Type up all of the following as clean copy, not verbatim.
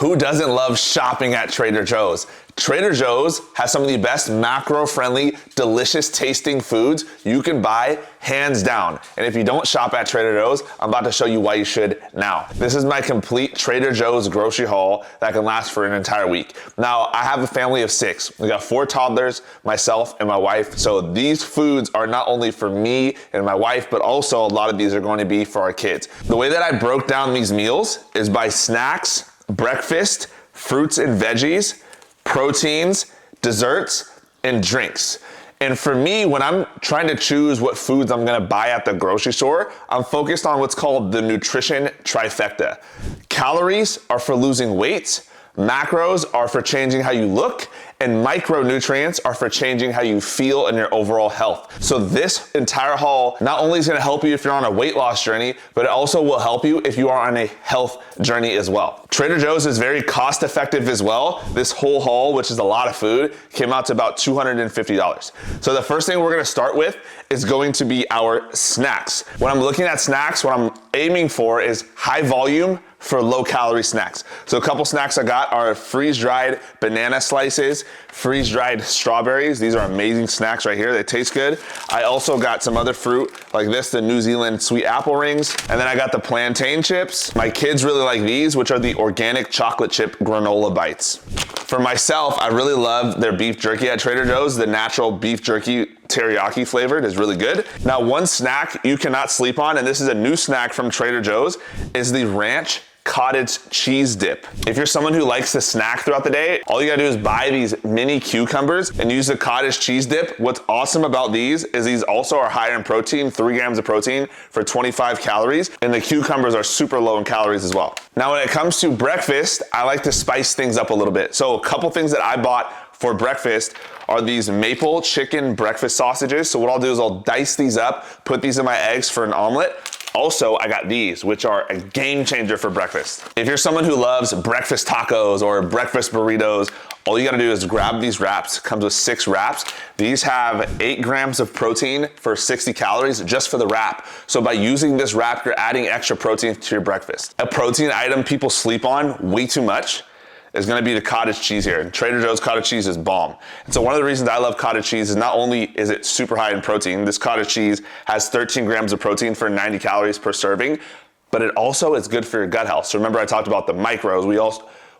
Who doesn't love shopping at Trader Joe's? Trader Joe's has some of the best macro-friendly, delicious tasting foods you can buy, hands down. And if you don't shop at Trader Joe's, I'm about to show you why you should now. This is my complete Trader Joe's grocery haul that can last for an entire week. Now, I have a family of 6. We got 4 toddlers, myself, and my wife. So these foods are not only for me and my wife, but also a lot of these are going to be for our kids. The way that I broke down these meals is by snacks, breakfast, fruits and veggies, proteins, desserts, and drinks. And for me, when I'm trying to choose what foods I'm gonna buy at the grocery store, I'm focused on what's called the nutrition trifecta. Calories are for losing weight, macros are for changing how you look, and micronutrients are for changing how you feel and your overall health. So this entire haul not only is gonna help you if you're on a weight loss journey, but it also will help you if you are on a health journey as well. Trader Joe's is very cost effective as well. This whole haul, which is a lot of food, came out to about $250. So the first thing we're gonna start with is going to be our snacks. When I'm looking at snacks, what I'm aiming for is high volume for low calorie snacks. So a couple snacks I got are freeze-dried banana slices, freeze-dried strawberries. These are amazing snacks right here. They taste good. I also got some other fruit like this, the New Zealand sweet apple rings. And then I got the plantain chips. My kids really like these, which are the organic chocolate chip granola bites. For myself, I really love their beef jerky at Trader Joe's. The natural beef jerky teriyaki flavored is really good. Now, one snack you cannot sleep on, and this is a new snack from Trader Joe's, is the ranch cottage cheese dip. If you're someone who likes to snack throughout the day, all you gotta do is buy these mini cucumbers and use the cottage cheese dip. What's awesome about these is these also are higher in protein, 3 grams of protein for 25 calories, and the cucumbers are super low in calories as well. Now, when it comes to breakfast, I like to spice things up a little bit. So a couple things that I bought for breakfast are these maple chicken breakfast sausages. So what I'll do is I'll dice these up, put these in my eggs for an omelet. Also, I got these, which are a game changer for breakfast. If you're someone who loves breakfast tacos or breakfast burritos, all you gotta do is grab these wraps. It comes with 6 wraps. These have 8 grams of protein for 60 calories just for the wrap. So by using this wrap, you're adding extra protein to your breakfast. A protein item people sleep on way too much is gonna be the cottage cheese here. And Trader Joe's cottage cheese is bomb. And so one of the reasons I love cottage cheese is not only is it super high in protein, this cottage cheese has 13 grams of protein for 90 calories per serving, but it also is good for your gut health. So remember I talked about the micros.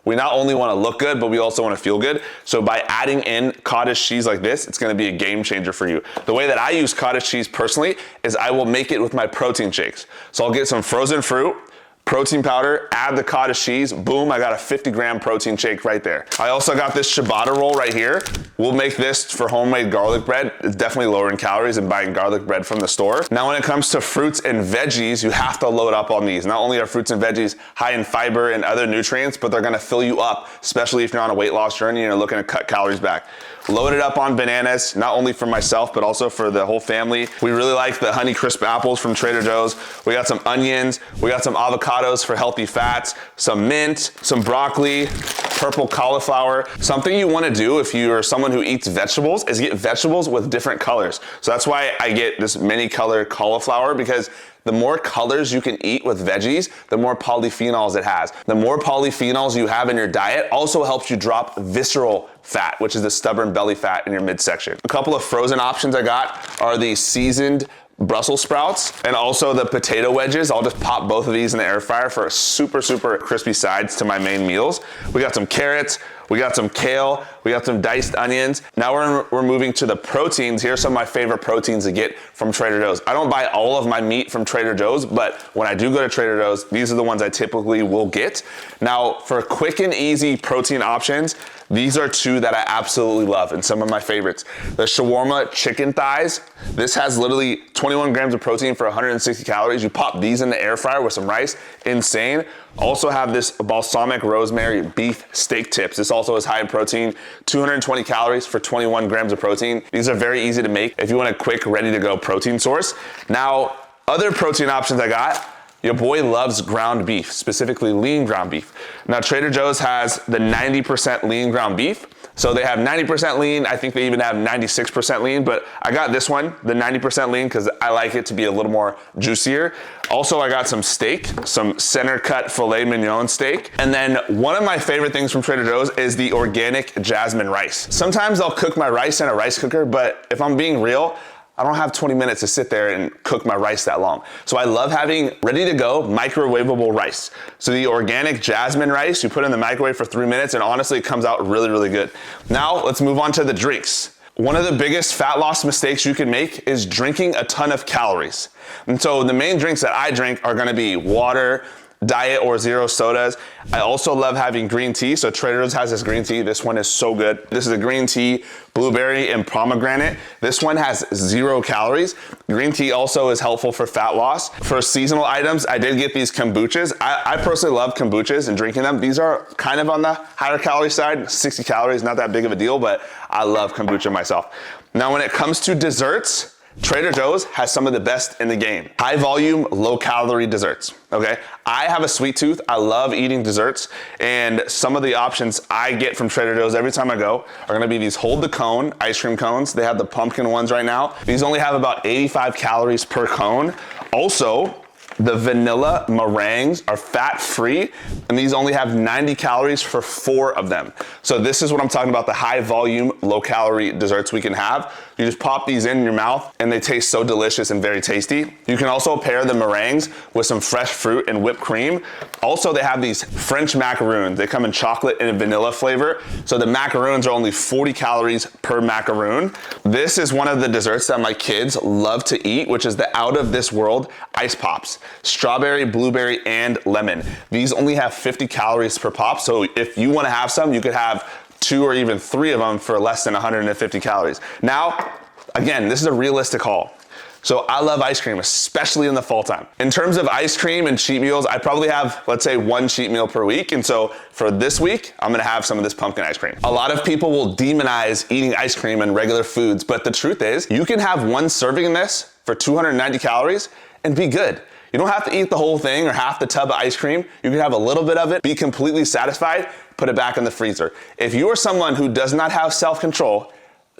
We not only wanna look good, but we also wanna feel good. So by adding in cottage cheese like this, it's gonna be a game changer for you. The way that I use cottage cheese personally is I will make it with my protein shakes. So I'll get some frozen fruit, protein powder, add the cottage cheese, boom, I got a 50-gram protein shake right there. I also got this ciabatta roll right here. We'll make this for homemade garlic bread. It's definitely lower in calories than buying garlic bread from the store. Now, when it comes to fruits and veggies, you have to load up on these. Not only are fruits and veggies high in fiber and other nutrients, but they're gonna fill you up, especially if you're on a weight loss journey and you're looking to cut calories back. Loaded up on bananas, not only for myself, but also for the whole family. We really like the Honey Crisp apples from Trader Joe's. We got some onions, we got some avocados for healthy fats, some mint, some broccoli, purple cauliflower. Something you wanna do if you are someone who eats vegetables is get vegetables with different colors. So that's why I get this many color cauliflower, because the more colors you can eat with veggies, the more polyphenols it has. The more polyphenols you have in your diet also helps you drop visceral fat, which is the stubborn belly fat in your midsection. A couple of frozen options I got are the seasoned Brussels sprouts and also the potato wedges. I'll just pop both of these in the air fryer for a super, super crispy sides to my main meals. We got some carrots, we got some kale, we got some diced onions. Now we're moving to the proteins. Here's some of my favorite proteins to get from Trader Joe's. I don't buy all of my meat from Trader Joe's, but when I do go to Trader Joe's, these are the ones I typically will get. Now, for quick and easy protein options, these are 2 that I absolutely love and some of my favorites. The shawarma chicken thighs. This has literally 21 grams of protein for 160 calories. You pop these in the air fryer with some rice, insane. Also have this balsamic rosemary beef steak tips. This also is high in protein, 220 calories for 21 grams of protein. These are very easy to make if you want a quick, ready to go protein source. Now, other protein options I got, your boy loves ground beef, specifically lean ground beef. Now, Trader Joe's has the 90% lean ground beef. So they have 90% lean. I think they even have 96% lean, but I got this one, the 90% lean, because I like it to be a little more juicier. Also, I got some steak, some center cut filet mignon steak. And then one of my favorite things from Trader Joe's is the organic jasmine rice. Sometimes I'll cook my rice in a rice cooker, but if I'm being real, I don't have 20 minutes to sit there and cook my rice that long. So I love having ready to go microwavable rice. So the organic jasmine rice, you put in the microwave for 3 minutes and honestly it comes out really, really good. Now let's move on to the drinks. One of the biggest fat loss mistakes you can make is drinking a ton of calories. And so the main drinks that I drink are gonna be water, diet or zero sodas. I also love having green tea. So Trader Joe's has this green tea. This one is so good. This is a green tea, blueberry and pomegranate. This one has 0 calories. Green tea also is helpful for fat loss. For seasonal items, I did get these kombuchas. I personally love kombuchas and drinking them. These are kind of on the higher calorie side, 60 calories, not that big of a deal, but I love kombucha myself. Now, when it comes to desserts, Trader Joe's has some of the best in the game. High volume, low calorie desserts, okay? I have a sweet tooth. I love eating desserts, and some of the options I get from Trader Joe's every time I go are gonna be these hold the cone ice cream cones. They have the pumpkin ones right now. These only have about 85 calories per cone. Also, the vanilla meringues are fat-free, and these only have 90 calories for 4 of them. So this is what I'm talking about, the high volume, low calorie desserts we can have. You just pop these in your mouth and they taste so delicious and very tasty. You can also pair the meringues with some fresh fruit and whipped cream. Also, they have these French macaroons. They come in chocolate and vanilla flavor. So the macaroons are only 40 calories per macaroon. This is one of the desserts that my kids love to eat, which is the out of this world ice pops. Strawberry, blueberry, and lemon. These only have 50 calories per pop. So if you wanna have some, you could have 2 or even 3 of them for less than 150 calories. Now, again, this is a realistic haul. So I love ice cream, especially in the fall time. In terms of ice cream and cheat meals, I probably have, let's say, 1 cheat meal per week. And so for this week, I'm gonna have some of this pumpkin ice cream. A lot of people will demonize eating ice cream and regular foods, but the truth is, you can have 1 serving in this for 290 calories and be good. You don't have to eat the whole thing or half the tub of ice cream. You can have a little bit of it, be completely satisfied, put it back in the freezer. If you are someone who does not have self-control,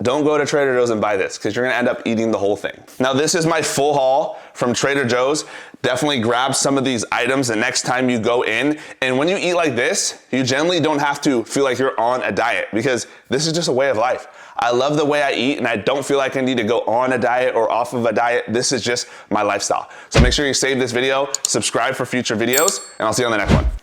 don't go to Trader Joe's and buy this because you're gonna end up eating the whole thing. Now, this is my full haul from Trader Joe's. Definitely grab some of these items the next time you go in. And when you eat like this, you generally don't have to feel like you're on a diet because this is just a way of life. I love the way I eat and I don't feel like I need to go on a diet or off of a diet. This is just my lifestyle. So make sure you save this video, subscribe for future videos, and I'll see you on the next one.